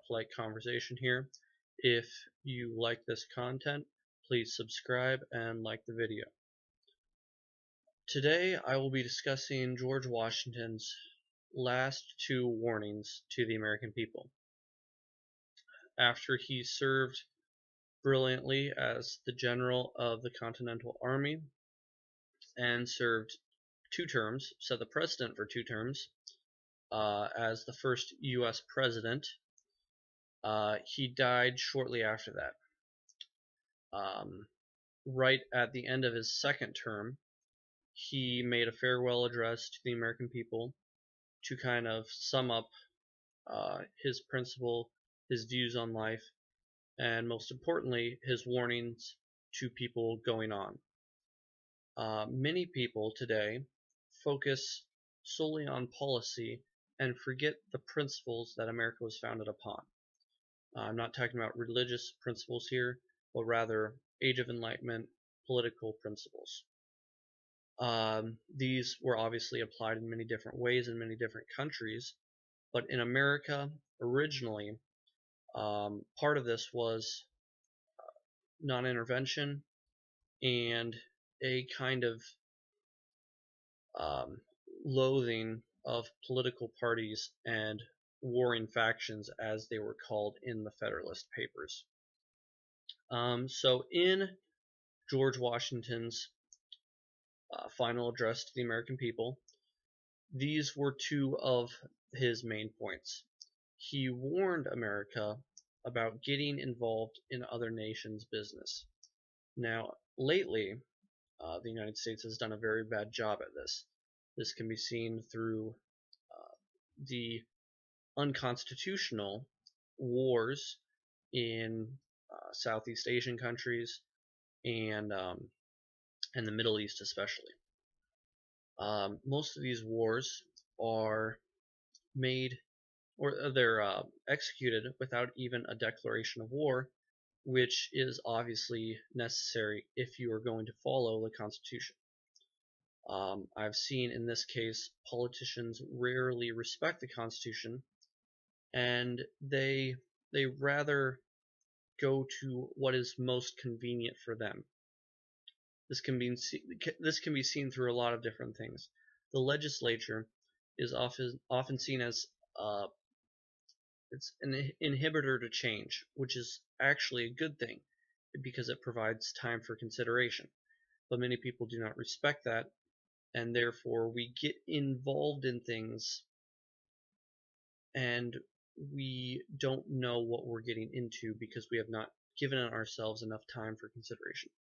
polite conversation here. If you like this content, please subscribe and like the video. Today I will be discussing George Washington's last two warnings to the American people. After he served brilliantly as the general of the Continental Army and served 2 terms, set the precedent for 2 terms, as the first U.S. president, he died shortly after that. Right at the end of his second term, he made a farewell address to the American people to kind of sum up his principle, his views on life, and most importantly, his warnings to people going on. Many people today focus solely on policy and forget the principles that America was founded upon. I'm not talking about religious principles here, but rather Age of Enlightenment political principles. These were obviously applied in many different ways in many different countries, but in America originally, part of this was non-intervention and a kind of loathing of political parties and warring factions, as they were called in the Federalist Papers. So in George Washington's final address to the American people, these were two of his main points. He warned America about getting involved in other nations' business. Now, lately, the United States has done a very bad job at this. This can be seen through the unconstitutional wars in Southeast Asian countries and the Middle East especially. Most of these wars are made, or they're executed without even a declaration of war, which is obviously necessary if you are going to follow the Constitution. I've seen in this case politicians rarely respect the Constitution, and they rather go to what is most convenient for them. This can be seen through a lot of different things. The legislature is often seen as it's an inhibitor to change, which is actually a good thing because it provides time for consideration. But many people do not respect that, and therefore we get involved in things and we don't know what we're getting into because we have not given ourselves enough time for consideration.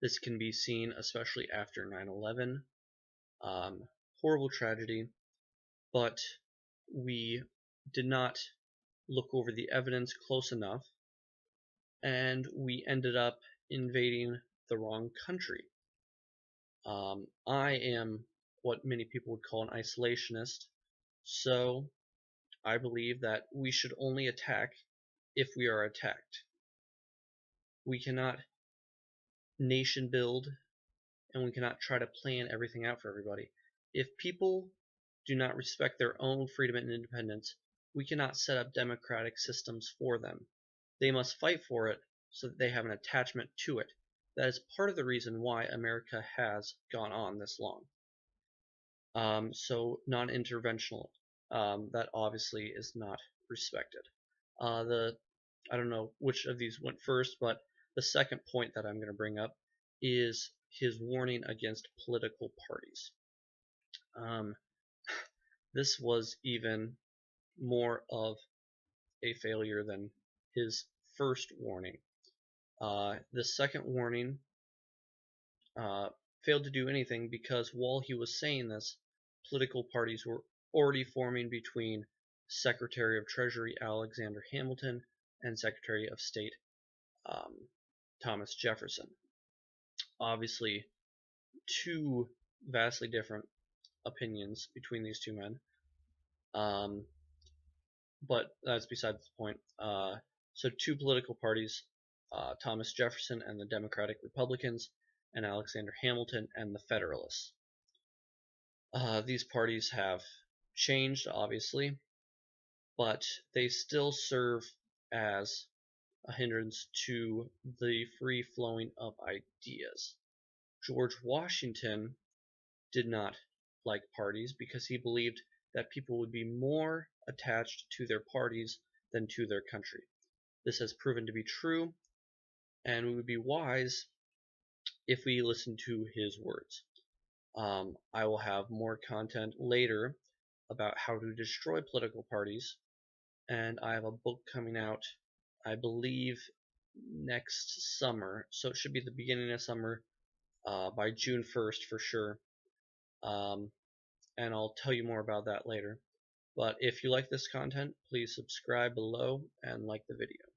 This can be seen especially after 9/11, horrible tragedy, but we did not look over the evidence close enough, and we ended up invading the wrong country. I am what many people would call an isolationist, so I believe that we should only attack if we are attacked. We cannot nation build, and we cannot try to plan everything out for everybody. If people do not respect their own freedom and independence, we cannot set up democratic systems for them. They must fight for it so that they have an attachment to it. That is part of the reason why America has gone on this long. So non-interventional, that obviously is not respected. I don't know which of these went first, but the second point that I'm going to bring up is his warning against political parties. This was even more of a failure than his first warning. The second warning failed to do anything because while he was saying this, political parties were already forming between Secretary of Treasury Alexander Hamilton and Secretary of State Thomas Jefferson. Obviously, two vastly different opinions between these two men, but that's besides the point. So two political parties, Thomas Jefferson and the Democratic Republicans, and Alexander Hamilton and the Federalists. These parties have changed, obviously. but they still serve as a hindrance to the free flowing of ideas. George Washington did not like parties because he believed that people would be more attached to their parties than to their country. This has proven to be true, and we would be wise if we listen to his words. I will have more content later about how to destroy political parties, and I have a book coming out, I believe, next summer. So it should be the beginning of summer, by June 1st for sure. Um, and I'll tell you more about that later. But if you like this content, please subscribe below and like the video.